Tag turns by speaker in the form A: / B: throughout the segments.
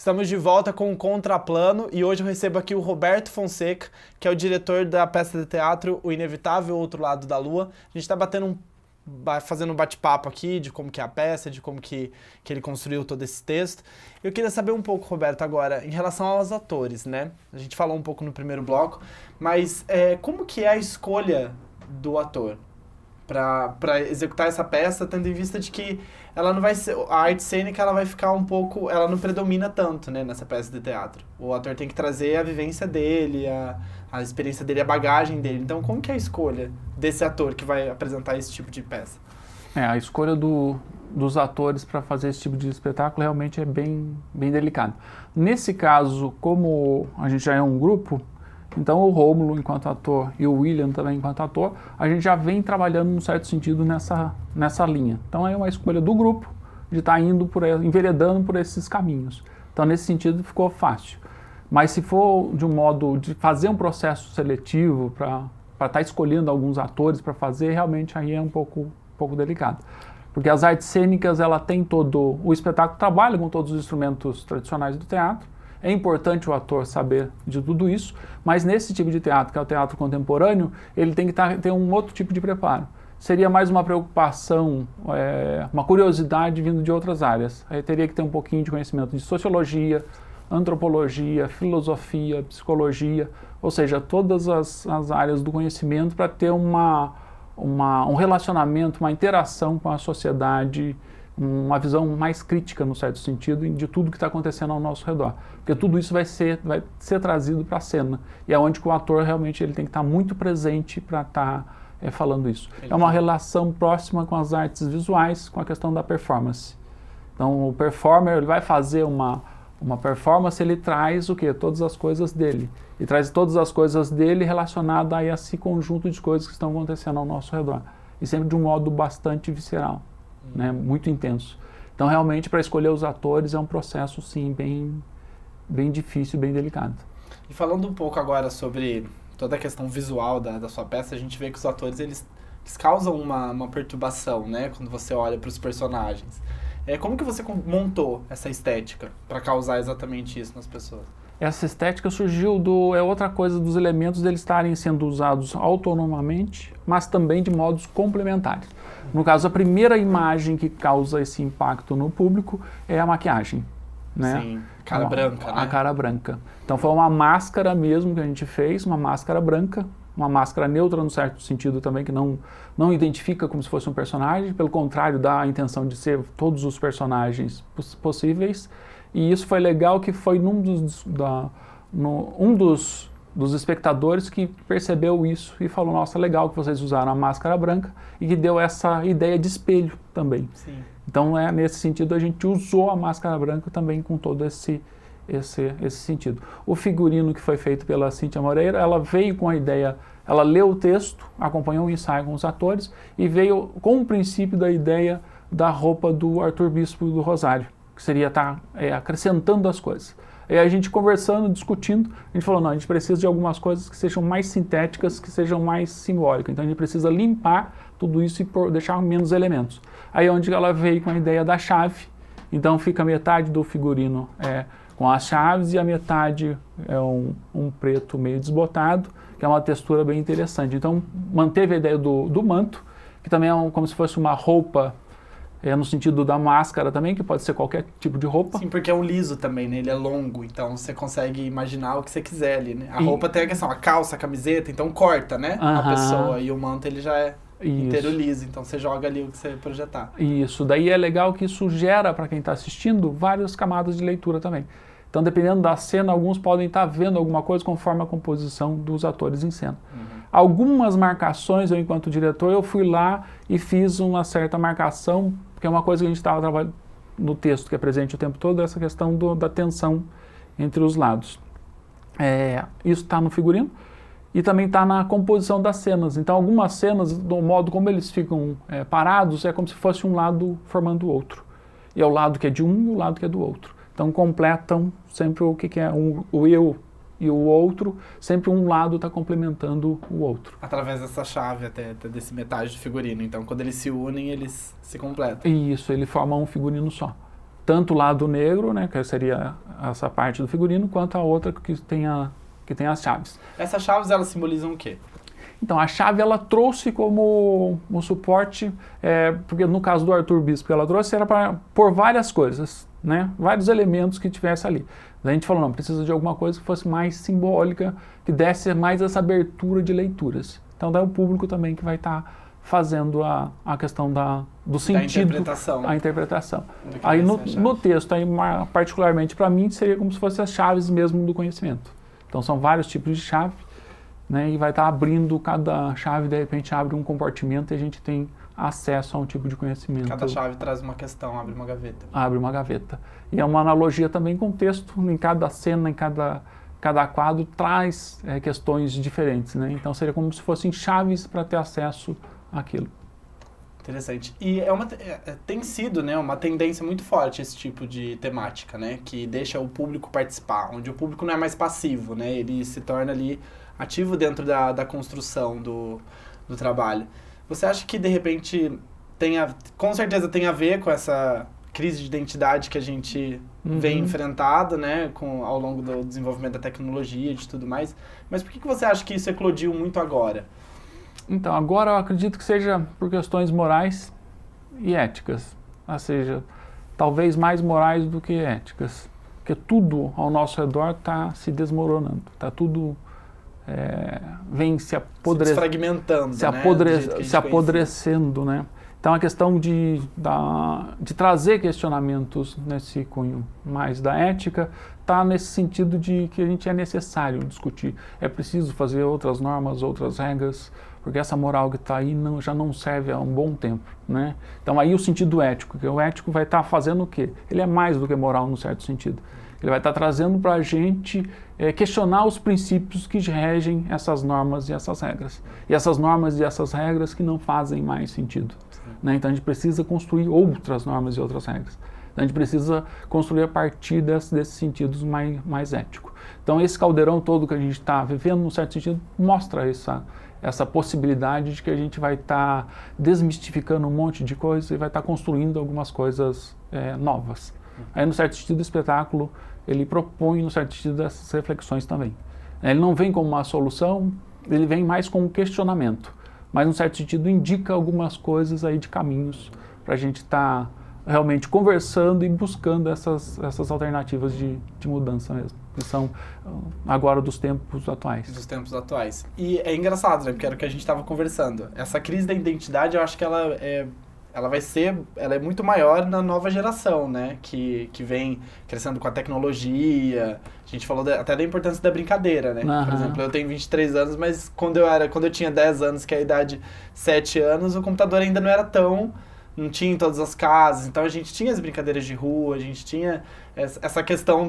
A: Estamos de volta com o Contraplano e hoje eu recebo aqui o Roberto Fonseca, que é o diretor da peça de teatro O Inevitável Outro Lado da Lua. A gente está fazendo um bate-papo aqui de como que é a peça, de como que ele construiu todo esse texto. Eu queria saber um pouco, Roberto, agora, em relação aos atores, né? A gente falou um pouco no primeiro bloco, mas como que é a escolha do ator para executar essa peça, tendo em vista de que ela não vai ser, a arte cênica ela vai ficar um pouco, ela não predomina tanto, né, nessa peça de teatro. O ator tem que trazer a vivência dele, a experiência dele, a bagagem dele. Então, como que é a escolha desse ator que vai apresentar esse tipo de peça?
B: A escolha dos atores para fazer esse tipo de espetáculo realmente é bem delicado. Nesse caso, como a gente já é um grupo, então o Rômulo enquanto ator e o William também enquanto ator, a gente já vem trabalhando num certo sentido nessa linha. Então é uma escolha do grupo de estar enveredando por esses caminhos. Então nesse sentido ficou fácil. Mas se for de um modo de fazer um processo seletivo para estar escolhendo alguns atores para fazer, realmente aí é um pouco delicado. Porque as artes cênicas, ela tem o espetáculo trabalha com todos os instrumentos tradicionais do teatro. É importante o ator saber de tudo isso, mas nesse tipo de teatro, que é o teatro contemporâneo, ele tem que ter um outro tipo de preparo. Seria mais uma preocupação, uma curiosidade vindo de outras áreas. Aí teria que ter um pouquinho de conhecimento de sociologia, antropologia, filosofia, psicologia, ou seja, todas as áreas do conhecimento para ter um relacionamento, uma interação com a sociedade, uma visão mais crítica, no certo sentido, de tudo que está acontecendo ao nosso redor. Porque tudo isso vai ser trazido para a cena. E é onde que o ator realmente ele tem que estar muito presente para estar falando isso. É uma relação próxima com as artes visuais, com a questão da performance. Então o performer ele vai fazer uma performance, ele traz o quê? Todas as coisas dele. E traz todas as coisas dele relacionadas a esse conjunto de coisas que estão acontecendo ao nosso redor. E sempre de um modo bastante visceral. Né, muito intenso. Então realmente para escolher os atores é um processo sim bem difícil, bem delicado.
A: E falando um pouco agora sobre toda a questão visual da sua peça, a gente vê que os atores eles causam uma perturbação, né, quando você olha para os personagens. Como que você montou essa estética para causar exatamente isso nas pessoas?
B: Essa estética surgiu outra coisa dos elementos deles estarem sendo usados autonomamente, mas também de modos complementares. No caso, a primeira imagem que causa esse impacto no público é a maquiagem. Né?
A: Sim, cara branca, né?
B: A cara branca. Então foi uma máscara mesmo que a gente fez, uma máscara branca, uma máscara neutra no certo sentido também, que não identifica como se fosse um personagem, pelo contrário, dá a intenção de ser todos os personagens possíveis. E isso foi legal que foi um dos espectadores que percebeu isso e falou, nossa, legal que vocês usaram a máscara branca e que deu essa ideia de espelho também.
A: Sim.
B: Então, nesse sentido, a gente usou a máscara branca também com todo esse sentido. O figurino que foi feito pela Cíntia Moreira, ela veio com a ideia, ela leu o texto, acompanhou o ensaio com os atores e veio com o princípio da ideia da roupa do Arthur Bispo do Rosário, que seria estar acrescentando as coisas. E a gente conversando, discutindo, a gente falou, não, a gente precisa de algumas coisas que sejam mais sintéticas, que sejam mais simbólicas. Então a gente precisa limpar tudo isso e deixar menos elementos. Aí é onde ela veio com a ideia da chave. Então fica metade do figurino com as chaves e a metade é um preto meio desbotado, que é uma textura bem interessante. Então manteve a ideia do manto, que também é como se fosse uma roupa, no sentido da máscara também, que pode ser qualquer tipo de roupa.
A: Sim, porque é um liso também, né? Ele é longo, então você consegue imaginar o que você quiser ali, né? A roupa tem a questão, a calça, a camiseta, então corta, né? A pessoa, e o manto ele já é inteiro liso, então você joga ali o que você projetar.
B: Isso, daí é legal que isso gera, para quem está assistindo, várias camadas de leitura também. Então, dependendo da cena, alguns podem estar vendo alguma coisa conforme a composição dos atores em cena. Algumas marcações, eu enquanto diretor, eu fui lá e fiz uma certa marcação, porque é uma coisa que a gente estava trabalhando no texto, que é presente o tempo todo, essa questão da tensão entre os lados. Isso está no figurino e também está na composição das cenas. Então, algumas cenas, do modo como eles ficam parados, é como se fosse um lado formando o outro. E é o lado que é de um e o lado que é do outro. Então, completam sempre o que é o eu e o outro, sempre um lado está complementando o outro.
A: Através dessa chave até desse metade do figurino. Então, quando eles se unem, eles se completam.
B: Isso, ele forma um figurino só. tanto o lado negro, né, que seria essa parte do figurino, quanto a outra que tem as chaves.
A: Essas chaves, elas simbolizam o quê?
B: Então, a chave ela trouxe como um suporte, porque no caso do Arthur Bispo, ela trouxe era para pôr várias coisas, né? Vários elementos que tivesse ali. Daí a gente falou, não, precisa de alguma coisa que fosse mais simbólica, que desse mais essa abertura de leituras. Então, daí o público também que vai estar fazendo a questão do sentido, a interpretação. Aí no texto, aí, particularmente para mim, seria como se fossem as chaves mesmo do conhecimento. Então, são vários tipos de chave, né, e vai estar abrindo cada chave, de repente abre um compartimento e a gente tem acesso a um tipo de conhecimento.
A: Cada chave traz uma questão, abre uma gaveta.
B: Abre uma gaveta. E é uma analogia também com o texto, em cada cena, em cada quadro traz questões diferentes, né? Então seria como se fossem chaves para ter acesso àquilo.
A: Interessante. E tem sido, né, uma tendência muito forte esse tipo de temática, né, que deixa o público participar, onde o público não é mais passivo, né, ele se torna ali ativo dentro da construção do trabalho. Você acha que, de repente, com certeza tem a ver com essa crise de identidade que a gente vem enfrentado, né, ao longo do desenvolvimento da tecnologia e de tudo mais, mas por que você acha que isso eclodiu muito agora?
B: Então, agora eu acredito que seja por questões morais e éticas, ou seja, talvez mais morais do que éticas, porque tudo ao nosso redor está se desmoronando, está tudo vem se
A: fragmentando,
B: se apodrecendo, né? Então a questão de trazer questionamentos nesse cunho mais da ética está nesse sentido de que a gente é necessário discutir, é preciso fazer outras normas, outras regras, porque essa moral que está aí já não serve há um bom tempo, né? Então aí o sentido ético, que o ético vai estar fazendo o quê? Ele é mais do que moral num certo sentido. Ele vai estar trazendo para a gente questionar os princípios que regem essas normas e essas regras. E essas normas e essas regras que não fazem mais sentido, né? Então a gente precisa construir outras normas e outras regras. Então a gente precisa construir a partir desses sentidos mais éticos. Então esse caldeirão todo que a gente está vivendo, num certo sentido, mostra essa possibilidade de que a gente vai estar desmistificando um monte de coisas e vai estar construindo algumas coisas novas. Aí, no certo sentido, o espetáculo, ele propõe, no certo sentido, essas reflexões também. Ele não vem como uma solução, ele vem mais como um questionamento, mas, no certo sentido, indica algumas coisas aí de caminhos para a gente estar realmente conversando e buscando essas alternativas de mudança mesmo, que são agora dos tempos atuais.
A: Dos tempos atuais. E é engraçado, né, porque era o que a gente estava conversando. Essa crise da identidade, eu acho que ela é muito maior na nova geração, né, que vem crescendo com a tecnologia. A gente falou até da importância da brincadeira, né? Por exemplo, eu tenho 23 anos, mas quando eu tinha 10 anos, que é a idade 7 anos, o computador ainda não tinha em todas as casas, então a gente tinha as brincadeiras de rua, a gente tinha essa questão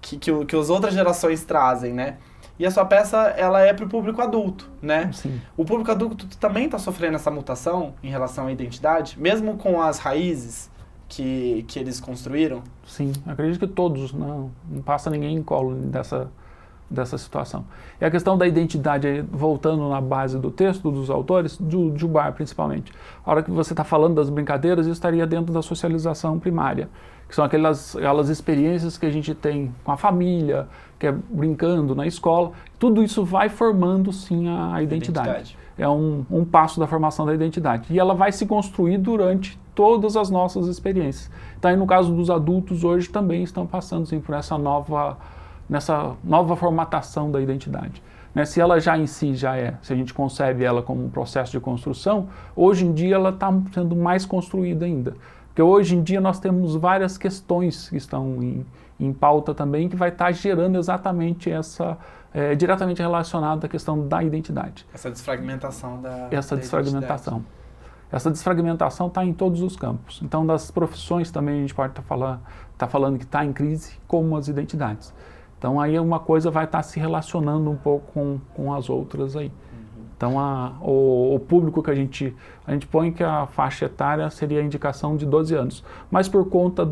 A: que as outras gerações trazem, né? E a sua peça, ela é para o público adulto, né?
B: Sim.
A: O público adulto também está sofrendo essa mutação em relação à identidade, mesmo com as raízes que eles construíram?
B: Sim, acredito que todos, não passa ninguém em colo dessa situação. E a questão da identidade, voltando na base do texto dos autores, do Jubar principalmente. A hora que você está falando das brincadeiras, isso estaria dentro da socialização primária, que são aquelas experiências que a gente tem com a família, que é brincando na escola. Tudo isso vai formando, sim, a identidade. É um passo da formação da identidade. E ela vai se construir durante todas as nossas experiências. Então, aí, no caso dos adultos, hoje também estão passando, sim, por nessa nova formatação da identidade. Né? Se ela já em si se a gente concebe ela como um processo de construção, hoje em dia ela está sendo mais construída ainda. Porque hoje em dia nós temos várias questões que estão em pauta também, que vai estar gerando exatamente diretamente relacionada à questão da identidade.
A: Essa desfragmentação
B: desfragmentação. Essa desfragmentação está em todos os campos. Então, das profissões também a gente pode estar falando que está em crise, como as identidades. Então, aí uma coisa vai estar se relacionando um pouco com as outras aí. Então, o público que a gente põe que a faixa etária seria a indicação de 12 anos. Mas por conta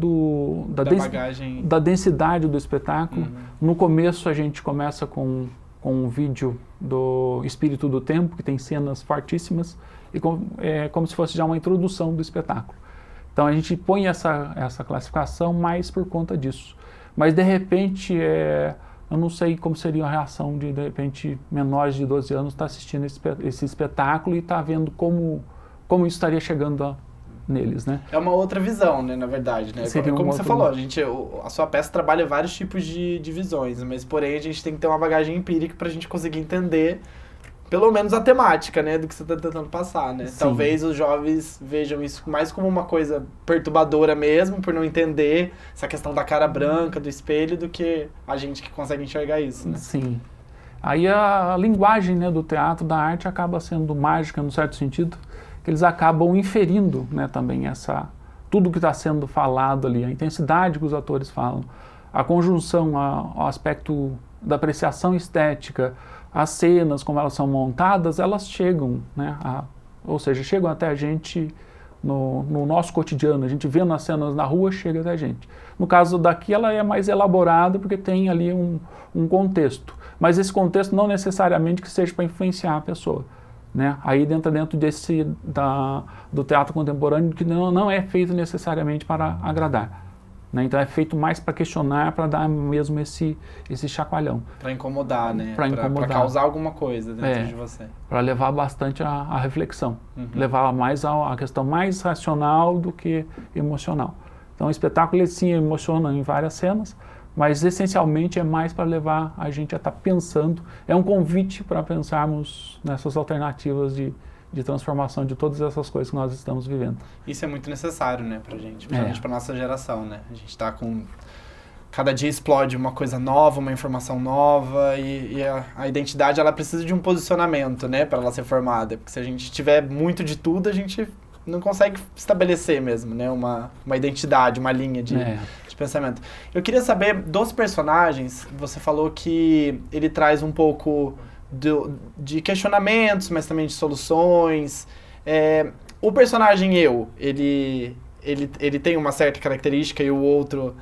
B: da densidade do espetáculo, no começo a gente começa com um vídeo do Espírito do Tempo, que tem cenas fortíssimas, e como se fosse já uma introdução do espetáculo. Então a gente põe essa classificação mais por conta disso. Mas de repente, eu não sei como seria a reação de repente, menores de 12 anos estar assistindo esse espetáculo e estar vendo como isso estaria chegando neles, né?
A: É uma outra visão, né, na verdade, né? Como você falou, a sua peça trabalha vários tipos de visões, mas porém a gente tem que ter uma bagagem empírica para a gente conseguir entender pelo menos a temática, né, do que você está tentando passar, né? Sim. Talvez os jovens vejam isso mais como uma coisa perturbadora mesmo, por não entender essa questão da cara branca, do espelho, do que a gente que consegue enxergar isso, né?
B: Sim. Aí a linguagem, né, do teatro, da arte, acaba sendo mágica, no certo sentido, que eles acabam inferindo, né, também tudo que está sendo falado ali, a intensidade que os atores falam, a conjunção ao aspecto da apreciação estética, as cenas, como elas são montadas, elas chegam, né, ou seja, chegam até a gente no nosso cotidiano, a gente vendo as cenas na rua, chega até a gente. No caso daqui, ela é mais elaborada porque tem ali um contexto, mas esse contexto não necessariamente que seja para influenciar a pessoa, né? Aí dentro do teatro contemporâneo, que não é feito necessariamente para agradar. Né? Então é feito mais para questionar, para dar mesmo esse chacoalhão.
A: Para incomodar, né? Para causar alguma coisa dentro de você.
B: Para levar bastante a reflexão. Levar mais a questão mais racional do que emocional. Então o espetáculo, ele sim emociona em várias cenas, mas essencialmente é mais para levar a gente a estar pensando. É um convite para pensarmos nessas alternativas de transformação de todas essas coisas que nós estamos vivendo.
A: Isso é muito necessário, né, pra gente, principalmente pra nossa geração, né? A gente tá com... Cada dia explode uma coisa nova, uma informação nova, e a identidade, ela precisa de um posicionamento, né, para ela ser formada. Porque se a gente tiver muito de tudo, a gente não consegue estabelecer mesmo, né, uma identidade, uma linha de pensamento. Eu queria saber dos personagens, você falou que ele traz um pouco de questionamentos, mas também de soluções. O personagem ele tem uma certa característica e o outro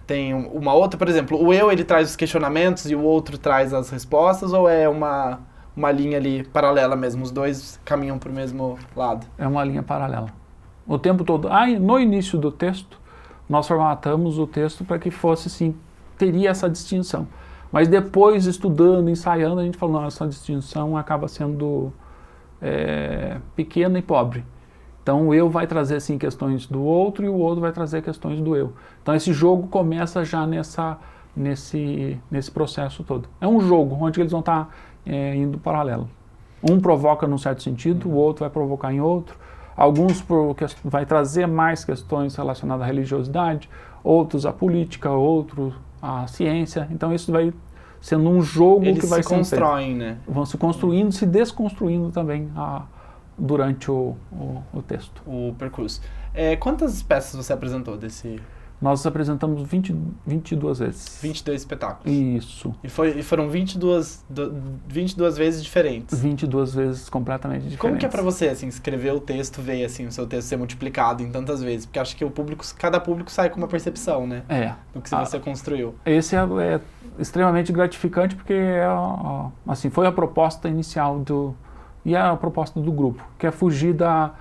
A: tem uma outra. Por exemplo, o ele traz os questionamentos e o outro traz as respostas, ou é uma linha ali paralela mesmo? Os dois caminham para o mesmo lado? É uma linha paralela. O tempo todo. No início do texto, nós formatamos o texto para que fosse, sim, teria essa distinção. Mas depois, estudando, ensaiando, a gente falou, não, essa distinção acaba sendo pequena e pobre. Então o eu vai trazer, sim, questões do outro e o outro vai trazer questões do eu. Então esse jogo começa já nesse processo todo. É um jogo onde eles vão estar indo paralelo. Um provoca num certo sentido, o outro vai provocar em outro. Alguns vai trazer mais questões relacionadas à religiosidade, outros à política, outros à ciência. Então isso vai sendo um jogo que vai se constroem, né? Vão se construindo, se desconstruindo também durante o texto. O percurso. Quantas peças você apresentou desse... Nós apresentamos 22 vezes. 22 espetáculos. Isso. E foram 22 vezes diferentes. 22 vezes completamente diferentes. Como que é pra você, assim, escrever o texto, ver, assim, o seu texto ser multiplicado em tantas vezes? Porque acho que cada público sai com uma percepção, né? Do que você construiu. Esse é extremamente gratificante porque assim, foi a proposta inicial e a proposta do grupo, que é fugir da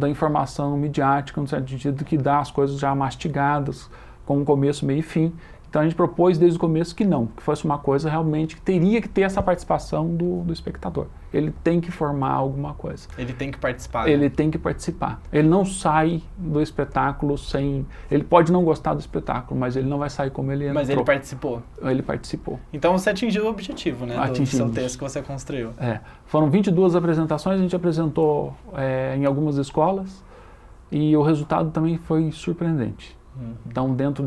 A: informação midiática, no certo sentido que dá as coisas já mastigadas, com um começo, meio e fim. Então a gente propôs desde o começo que fosse uma coisa realmente que teria que ter essa participação do espectador. Ele tem que formar alguma coisa. Ele tem que participar. Ele tem que participar. Ele não sai do espetáculo sem... Ele pode não gostar do espetáculo, mas ele não vai sair como ele entrou. Mas ele participou. Ele participou. Então você atingiu o objetivo, né, do seu texto que você construiu. Foram 22 apresentações, a gente apresentou em algumas escolas e o resultado também foi surpreendente. Então dentro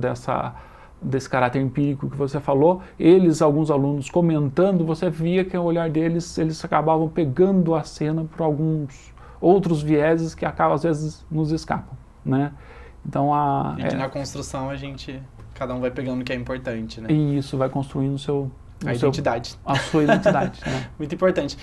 A: desse caráter empírico que você falou, alguns alunos comentando, você via que o olhar deles, eles acabavam pegando a cena por alguns outros vieses que às vezes nos escapam, né? Então na construção cada um vai pegando o que é importante, né? E isso vai construindo a sua identidade. Né? Muito importante.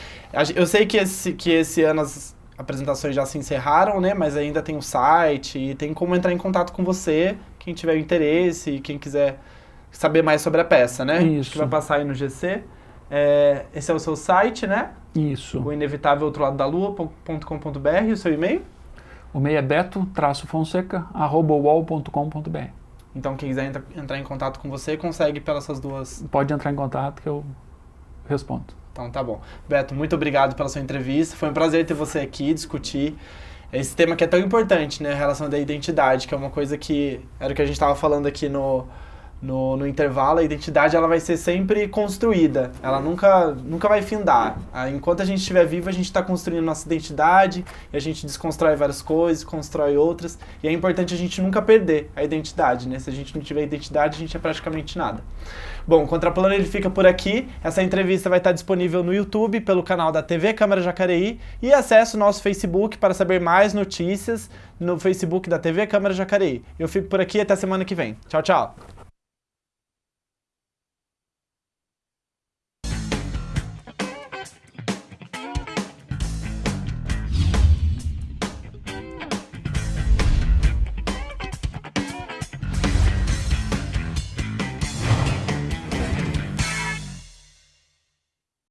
A: Eu sei que esse ano as apresentações já se encerraram, né? Mas ainda tem o site e tem como entrar em contato com você, quem tiver interesse e quem quiser saber mais sobre a peça, né? Isso. Acho que vai passar aí no GC. Esse é o seu site, né? Isso. O inevitável outro lado da lua.com.br, e o seu e-mail?
B: O e-mail é beto-fonseca@uol.com.br.
A: Então, quem quiser entrar em contato com você, consegue pelas essas duas...
B: Pode entrar em contato que eu respondo.
A: Então, tá bom. Beto, muito obrigado pela sua entrevista. Foi um prazer ter você aqui, discutir esse tema que é tão importante, né? A relação da identidade, que é uma coisa que... Era o que a gente estava falando aqui no intervalo. A identidade, ela vai ser sempre construída. Ela nunca vai findar. Enquanto a gente estiver vivo, a gente está construindo nossa identidade, e a gente desconstrói várias coisas, constrói outras. E é importante a gente nunca perder a identidade, né? Se a gente não tiver identidade, a gente é praticamente nada. Bom, o Contraplano ele fica por aqui. Essa entrevista vai estar disponível no YouTube, pelo canal da TV Câmara Jacareí, e acesse o nosso Facebook para saber mais notícias no Facebook da TV Câmara Jacareí. Eu fico por aqui, até semana que vem. Tchau, tchau!